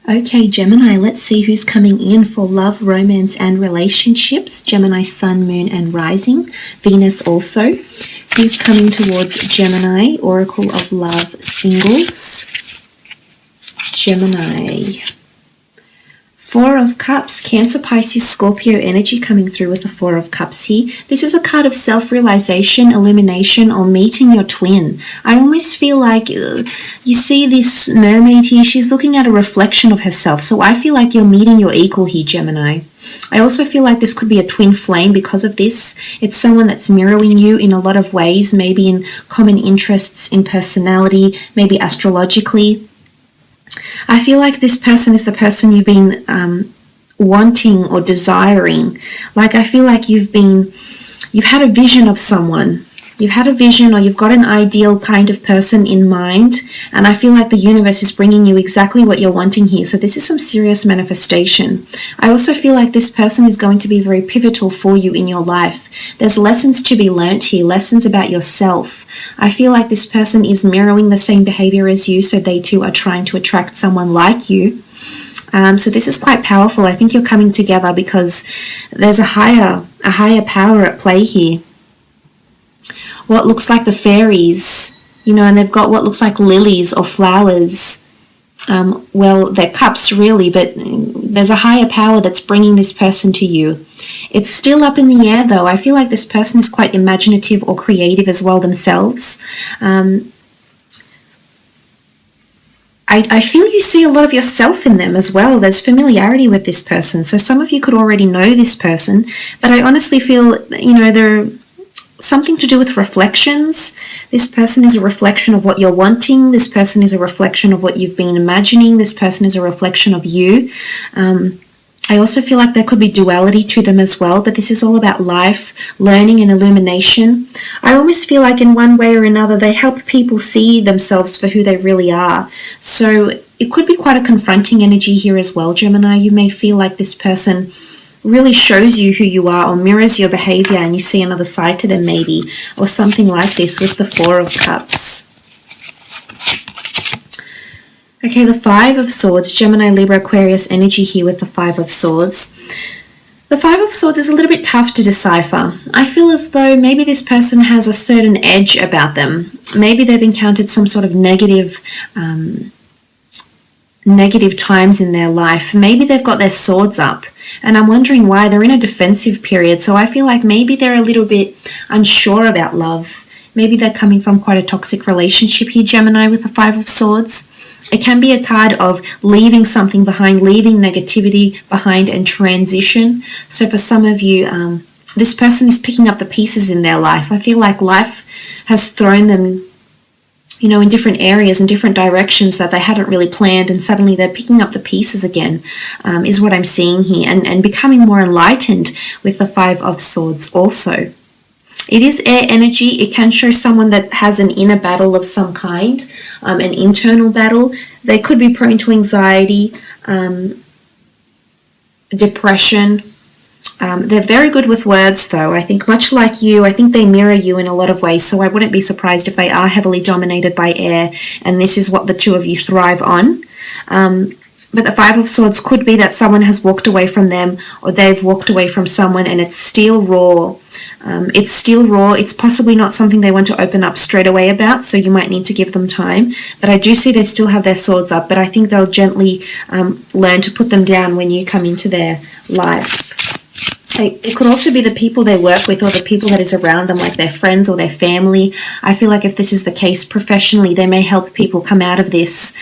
Okay, Gemini, let's see who's coming in for love, romance, and relationships. Gemini, sun, moon, and rising. Venus also. Who's coming towards Gemini? Oracle of Love, singles. Gemini. Four of Cups, Cancer, Pisces, Scorpio energy coming through with the Four of Cups here. This is a card of self-realization, illumination, or meeting your twin. I almost feel like you see this mermaid here. She's looking at a reflection of herself. So I feel like you're meeting your equal here, Gemini. I also feel like this could be a twin flame because of this. It's someone that's mirroring you in a lot of ways, maybe in common interests, in personality, maybe astrologically. I feel like this person is the person you've been wanting or desiring. Like I feel like you've had a vision of someone. You've had a vision, or you've got an ideal kind of person in mind, and I feel like the universe is bringing you exactly what you're wanting here. So this is some serious manifestation. I also feel like this person is going to be very pivotal for you in your life. There's lessons to be learnt here, lessons about yourself. I feel like this person is mirroring the same behavior as you, so they too are trying to attract someone like you. So this is quite powerful. I think you're coming together because there's a higher power at play here. What looks like the fairies, and they've got what looks like lilies or flowers. Well, they're cups really, but there's a higher power that's bringing this person to you. It's still up in the air though. I feel like this person is quite imaginative or creative as well themselves. I feel you see a lot of yourself in them as well. There's familiarity with this person. So some of you could already know this person, but I honestly feel, they're something to do with reflections. This person is a reflection of what you're wanting. This person is a reflection of what you've been imagining. This person is a reflection of you. I also feel like there could be duality to them as well, but this is all about life, learning, and illumination. I almost feel like in one way or another they help people see themselves for who they really are. So it could be quite a confronting energy here as well, Gemini. You may feel like this person really shows you who you are or mirrors your behavior, and you see another side to them maybe, or something like this with the Four of Cups. Okay, the Five of Swords, Gemini, Libra, Aquarius energy here with the Five of Swords. The Five of Swords is a little bit tough to decipher. I feel as though maybe this person has a certain edge about them. Maybe they've encountered some sort of negative times in their life. Maybe they've got their swords up, and I'm wondering why. They're in a defensive period, so I feel like maybe they're a little bit unsure about love. Maybe they're coming from quite a toxic relationship here, Gemini, with the Five of Swords. It can be a card of leaving something behind, leaving negativity behind, and transition. So for some of you, this person is picking up the pieces in their life. I feel like life has thrown them in different areas and different directions that they hadn't really planned, and suddenly they're picking up the pieces again, is what I'm seeing here, and becoming more enlightened with the Five of Swords also. It is air energy. It can show someone that has an inner battle of some kind, an internal battle. They could be prone to anxiety, depression. They're very good with words though. I think much like you, I think they mirror you in a lot of ways, so I wouldn't be surprised if they are heavily dominated by air, and this is what the two of you thrive on. But the Five of Swords could be that someone has walked away from them, or they've walked away from someone, and it's still raw. It's possibly not something they want to open up straight away about, so you might need to give them time. But I do see they still have their swords up, but I think they'll gently learn to put them down when you come into their life. It could also be the people they work with, or the people that is around them, like their friends or their family. I feel like if this is the case professionally, they may help people come out of this.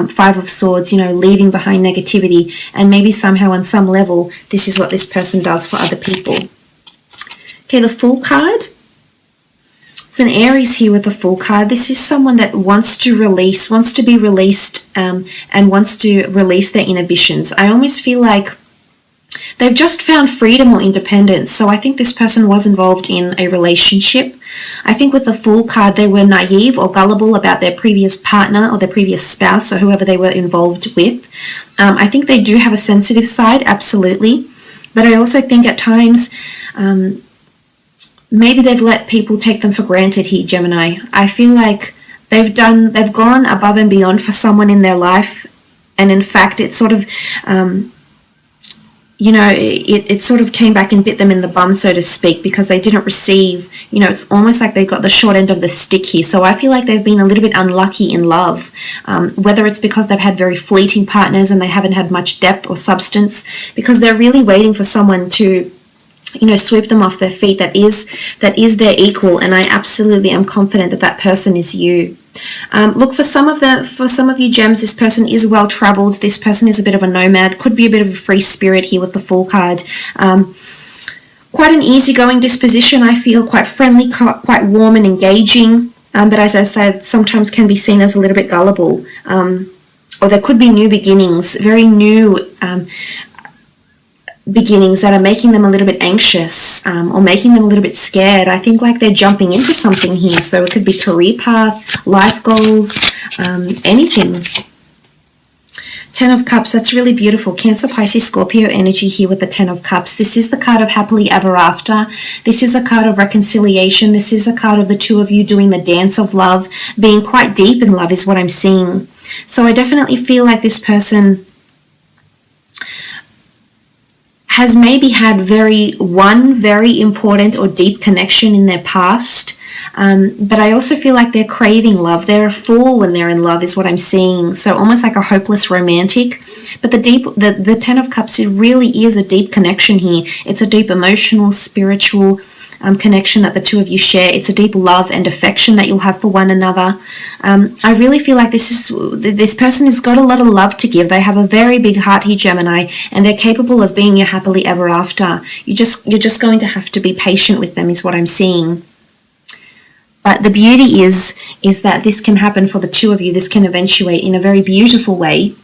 Five of Swords, leaving behind negativity, and maybe somehow on some level, this is what this person does for other people. Okay, the Fool card. It's an Aries here with the Fool card. This is someone that wants to be released, and wants to release their inhibitions. I almost feel like they've just found freedom or independence. So I think this person was involved in a relationship. I think with the Fool card, they were naive or gullible about their previous partner or their previous spouse or whoever they were involved with. I think they do have a sensitive side, absolutely. But I also think at times, maybe they've let people take them for granted here, Gemini. I feel like they've gone above and beyond for someone in their life, And in fact, it sort of, it sort of came back and bit them in the bum, so to speak, because they didn't receive, it's almost like they got the short end of the stick here. So I feel like they've been a little bit unlucky in love, whether it's because they've had very fleeting partners and they haven't had much depth or substance, because they're really waiting for someone to sweep them off their feet that is their equal. And I absolutely am confident that that person is you. Look, for some of you gems, this person is well traveled. This person is a bit of a nomad, could be a bit of a free spirit here with the Fool card. Quite an easygoing disposition, I feel, quite friendly, quite warm and engaging, but as I said, sometimes can be seen as a little bit gullible. Or there could be new beginnings, very new beginnings that are making them a little bit anxious, or making them a little bit scared. I think like they're jumping into something here. So it could be career path, life goals, anything. 10 of Cups, that's really beautiful. Cancer, Pisces, Scorpio energy here with the 10 of Cups. This is the card of happily ever after. This is a card of reconciliation. This is a card of the two of you doing the dance of love, being quite deep in love is what I'm seeing. So I definitely feel like this person has maybe had one very important or deep connection in their past, but I also feel like they're craving love. They're a fool when they're in love is what I'm seeing. So almost like a hopeless romantic. But the 10 of Cups, it really is a deep connection here. It's a deep emotional, spiritual connection that the two of you share. It's a deep love and affection that you'll have for one another. I really feel like this person has got a lot of love to give. They have a very big heart here, Gemini, and they're capable of being your happily ever after. You're just going to have to be patient with them is what I'm seeing. But the beauty is that this can happen for the two of you. This can eventuate in a very beautiful way.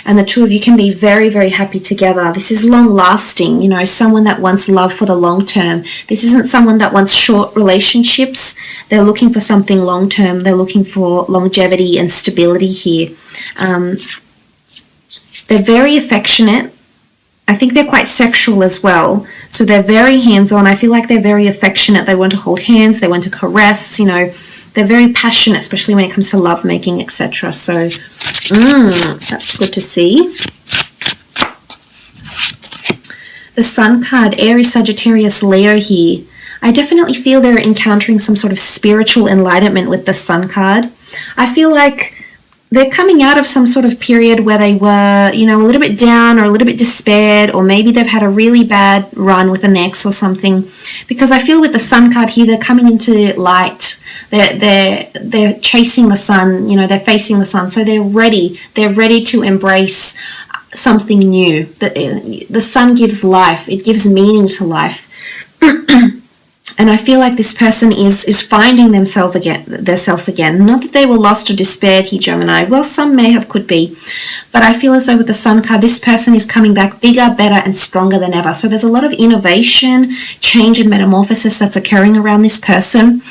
And the two of you can be very, very happy together. This is long-lasting, someone that wants love for the long term. This isn't someone that wants short relationships. They're looking for something long-term. They're looking for longevity and stability here. They're very affectionate. I think they're quite sexual as well. So they're very hands-on. I feel like they're very affectionate. They want to hold hands. They want to caress, They're very passionate, especially when it comes to lovemaking, etc. So, that's good to see. The Sun card, Aries, Sagittarius, Leo here. I definitely feel they're encountering some sort of spiritual enlightenment with the Sun card. I feel like they're coming out of some sort of period where they were, a little bit down or a little bit despaired, or maybe they've had a really bad run with an ex or something. Because I feel with the Sun card here, they're coming into light. They're chasing the sun, they're facing the sun. So they're ready. They're ready to embrace something new. The sun gives life. It gives meaning to life. And I feel like this person is finding themselves again. Not that they were lost or despaired here, Gemini. Well, some may have, could be. But I feel as though with the Sun card, this person is coming back bigger, better, and stronger than ever. So there's a lot of innovation, change, and metamorphosis that's occurring around this person.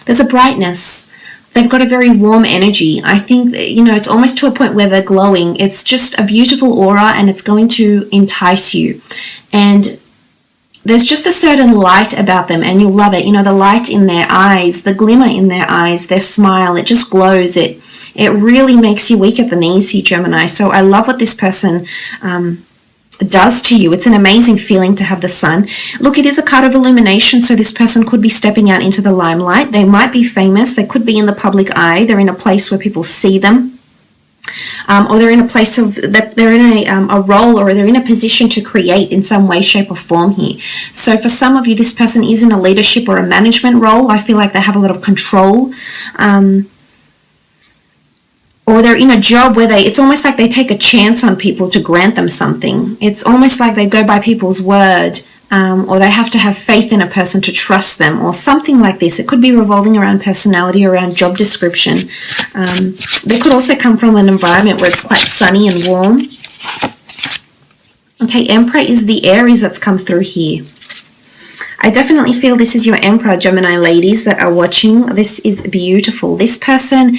There's a brightness. They've got a very warm energy. I think, it's almost to a point where they're glowing. It's just a beautiful aura, and it's going to entice you. And there's just a certain light about them, and you'll love it. The light in their eyes, the glimmer in their eyes, their smile, it just glows. It really makes you weak at the knees here, Gemini. So I love what this person does to you. It's an amazing feeling to have the Sun. Look, it is a card of illumination, so this person could be stepping out into the limelight. They might be famous. They could be in the public eye. They're in a place where people see them. Or they're in a place they're in a role, or they're in a position to create in some way, shape, or form here. So for some of you, this person is in a leadership or a management role. I feel like they have a lot of control. Or they're in a job where it's almost like they take a chance on people to grant them something. It's almost like they go by people's word. Or they have to have faith in a person to trust them, or something like this. It could be revolving around personality, around job description. They could also come from an environment where it's quite sunny and warm. Okay, Emperor is the Aries that's come through here. I definitely feel this is your Emperor, Gemini ladies that are watching. This is beautiful. This person,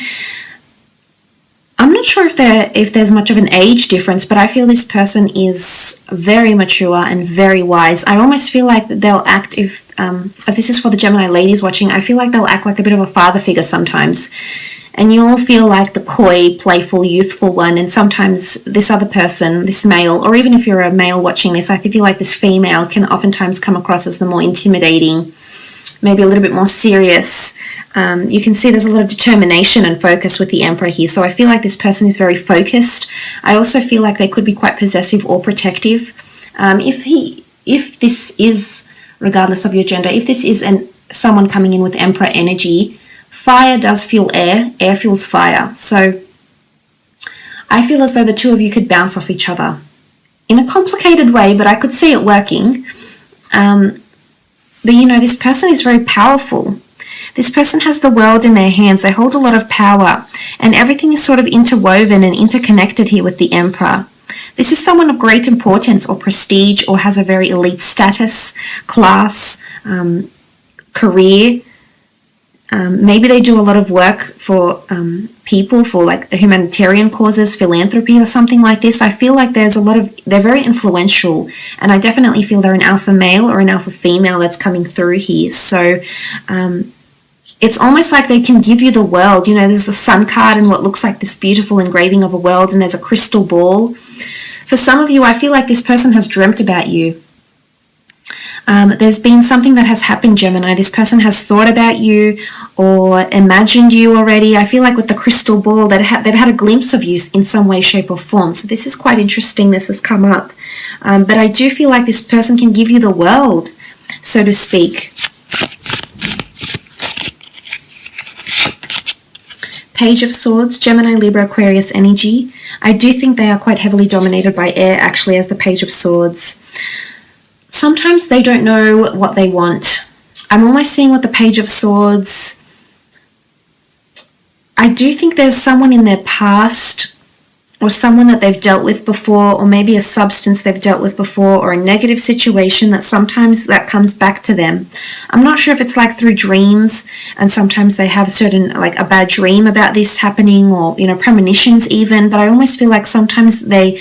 I'm not sure if there's much of an age difference, but I feel this person is very mature and very wise. I almost feel like they'll act, if this is for the Gemini ladies watching, I feel like they'll act like a bit of a father figure sometimes. and you'll feel like the coy, playful, youthful one, and sometimes this other person, this male, or even if you're a male watching this, I feel like this female can oftentimes come across as the more intimidating, maybe a little bit more serious. You can see there's a lot of determination and focus with the Emperor here, so I feel like this person is very focused. I also feel like they could be quite possessive or protective. If this is, regardless of your gender, if this is someone coming in with Emperor energy, fire does fuel air, air fuels fire. So I feel as though the two of you could bounce off each other in a complicated way, but I could see it working. But you know, this person is very powerful. This person has the world in their hands. They hold a lot of power, and everything is sort of interwoven and interconnected here with the Emperor. This is someone of great importance or prestige, or has a very elite status, class, career. Maybe they do a lot of work for people, for like humanitarian causes, philanthropy or something like this. I feel like they're very influential, and I definitely feel they're an alpha male or an alpha female that's coming through here. So it's almost like they can give you the world. You know, there's a sun card and what looks like this beautiful engraving of a world, and there's a crystal ball. For some of you, I feel like this person has dreamt about you. There's been something that has happened, Gemini. This person has thought about you or imagined you already. I feel like with the crystal ball, they've had a glimpse of you in some way, shape or form. So this is quite interesting. This has come up. But I do feel like this person can give you the world, so to speak. Page of Swords, Gemini, Libra, Aquarius energy. I do think they are quite heavily dominated by air, actually, as the Page of Swords. Sometimes they don't know what they want. I'm almost seeing with the Page of Swords, I do think there's someone in their past, or someone that they've dealt with before, or maybe a substance they've dealt with before, or a negative situation that sometimes that comes back to them. I'm not sure if it's like through dreams, and sometimes they have certain, like a bad dream about this happening, or, you know, premonitions even, but I almost feel like sometimes they're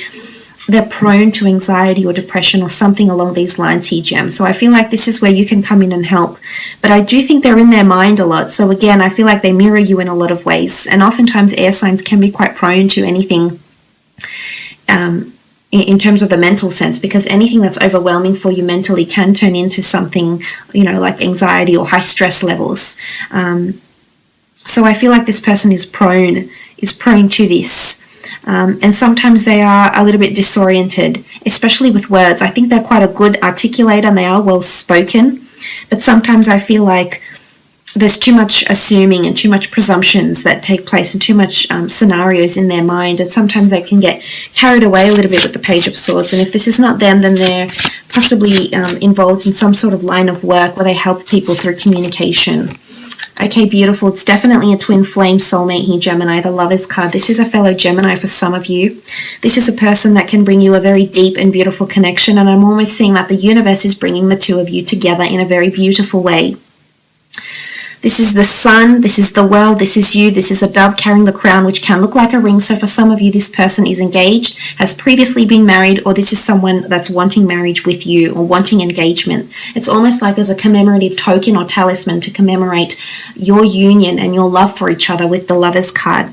prone to anxiety or depression or something along these lines here, Gem. So I feel like this is where you can come in and help. But I do think they're in their mind a lot. So again, I feel like they mirror you in a lot of ways. And oftentimes air signs can be quite prone to anything in terms of the mental sense, because anything that's overwhelming for you mentally can turn into something, you know, like anxiety or high stress levels. So I feel like this person is prone to this. And sometimes they are a little bit disoriented, especially with words. I think they're quite a good articulator and they are well spoken, but sometimes I feel like there's too much assuming and too much presumptions that take place and too much scenarios in their mind, and sometimes they can get carried away a little bit with the Page of Swords. And if this is not them, then they're possibly involved in some sort of line of work where they help people through communication. Okay, beautiful. It's definitely a twin flame soulmate here, Gemini, the Lovers card. This is a fellow Gemini for some of you. This is a person that can bring you a very deep and beautiful connection, and I'm almost seeing that the universe is bringing the two of you together in a very beautiful way. This is the sun, this is the world, this is you, this is a dove carrying the crown, which can look like a ring. So for some of you, this person is engaged, has previously been married, or this is someone that's wanting marriage with you or wanting engagement. It's almost like as a commemorative token or talisman to commemorate your union and your love for each other with the Lovers card.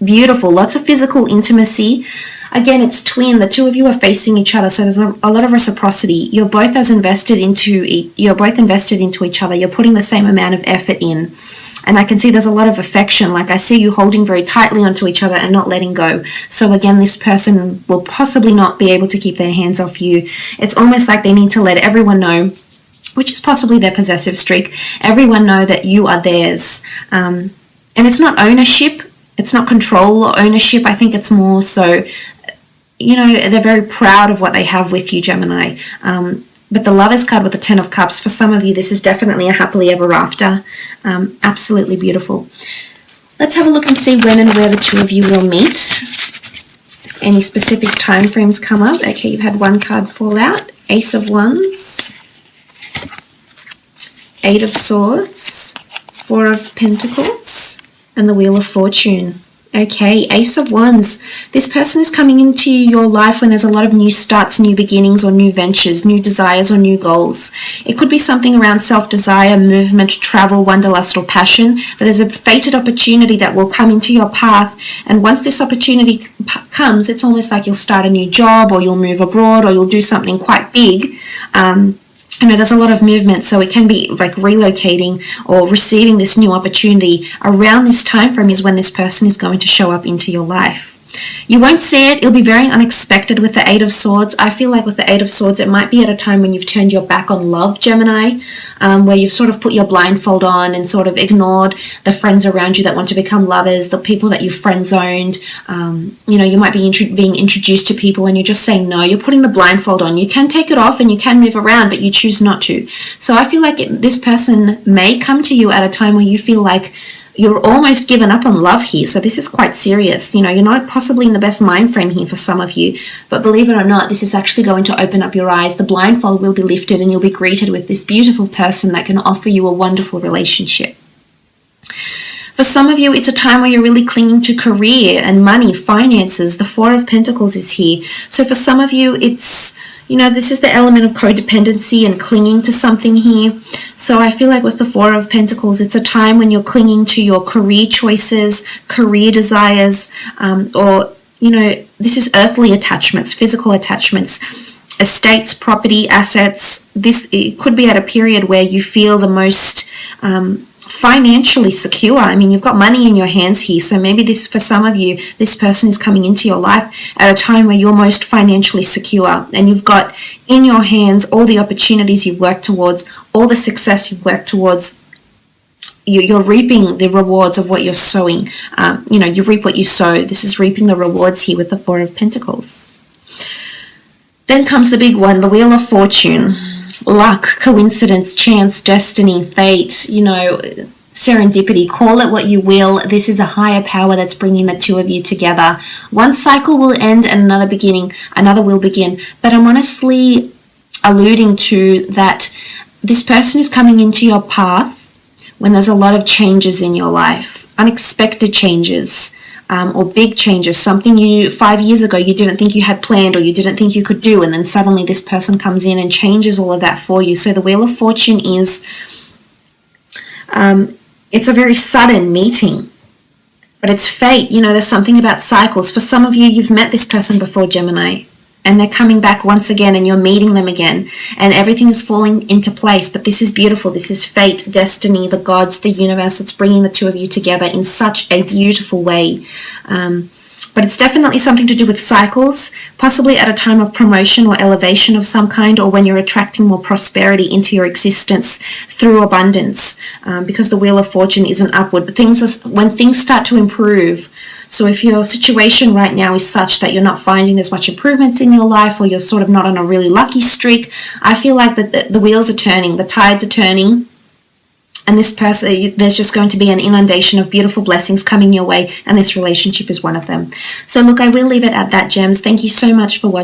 Beautiful, lots of physical intimacy. Again, it's twin. The two of you are facing each other, so there's a lot of reciprocity. You're both invested into each other. You're putting the same amount of effort in, and I can see there's a lot of affection. Like I see you holding very tightly onto each other and not letting go. So again, this person will possibly not be able to keep their hands off you. It's almost like they need to let everyone know, which is possibly their possessive streak, everyone know that you are theirs. And it's not ownership. It's not control or ownership. I think it's more so, you know, they're very proud of what they have with you, Gemini. But the Lovers card with the 10 of Cups, for some of you, this is definitely a happily ever after. Absolutely beautiful. Let's have a look and see when and where the two of you will meet. If any specific time frames come up. Okay, you've had one card fall out. Ace of Wands. 8 of Swords. 4 of Pentacles. And the Wheel of Fortune. Okay, Ace of Wands. This person is coming into your life when there's a lot of new starts, new beginnings, or new ventures, new desires, or new goals. It could be something around self-desire, movement, travel, wanderlust, or passion, but there's a fated opportunity that will come into your path, and once this opportunity comes, it's almost like you'll start a new job, or you'll move abroad, or you'll do something quite big. There's a lot of movement, so it can be like relocating or receiving this new opportunity. Around this time frame is when this person is going to show up into your life. You won't see it. It'll be very unexpected with the Eight of Swords. I feel like with the Eight of Swords, it might be at a time when you've turned your back on love, Gemini, where you've sort of put your blindfold on and sort of ignored the friends around you that want to become lovers, the people that you've friend-zoned. You might be being introduced to people and you're just saying no. You're putting the blindfold on. You can take it off and you can move around, but you choose not to. So I feel like this person may come to you at a time where you feel like you're almost given up on love here. So this is quite serious. You're not possibly in the best mind frame here for some of you, but believe it or not, this is actually going to open up your eyes. The blindfold will be lifted and you'll be greeted with this beautiful person that can offer you a wonderful relationship. For some of you, it's a time where you're really clinging to career and money, finances. The Four of Pentacles is here. So for some of you, it's, this is the element of codependency and clinging to something here. So I feel like with the Four of Pentacles, it's a time when you're clinging to your career choices, career desires, this is earthly attachments, physical attachments, estates, property, assets. It could be at a period where you feel the most financially secure. You've got money in your hands here, so maybe for some of you, this person is coming into your life at a time where you're most financially secure and you've got in your hands all the opportunities you've worked towards, all the success you've worked towards. You're reaping the rewards of what you're sowing. You reap what you sow. This is reaping the rewards here with the Four of Pentacles. Then comes the big one, the Wheel of Fortune. Luck, coincidence, chance, destiny, fate, serendipity, call it what you will. This is a higher power that's bringing the two of you together. One cycle will end and another will begin. But I'm honestly alluding to that this person is coming into your path when there's a lot of changes in your life, unexpected changes. Or big changes, something 5 years ago you didn't think you had planned or you didn't think you could do, and then suddenly this person comes in and changes all of that for you. So the Wheel of Fortune is, it's a very sudden meeting, but it's fate. There's something about cycles. For some of you, you've met this person before, Gemini, and they're coming back once again and you're meeting them again and everything is falling into place. But this is beautiful. This is fate, destiny, the gods, the universe. It's bringing the two of you together in such a beautiful way. But it's definitely something to do with cycles, possibly at a time of promotion or elevation of some kind, or when you're attracting more prosperity into your existence through abundance, because the Wheel of Fortune is an upward. But when things start to improve, so if your situation right now is such that you're not finding as much improvements in your life, or you're sort of not on a really lucky streak, I feel like that the wheels are turning, the tides are turning, and this person, there's just going to be an inundation of beautiful blessings coming your way, and this relationship is one of them. So look, I will leave it at that, Gems. Thank you so much for watching.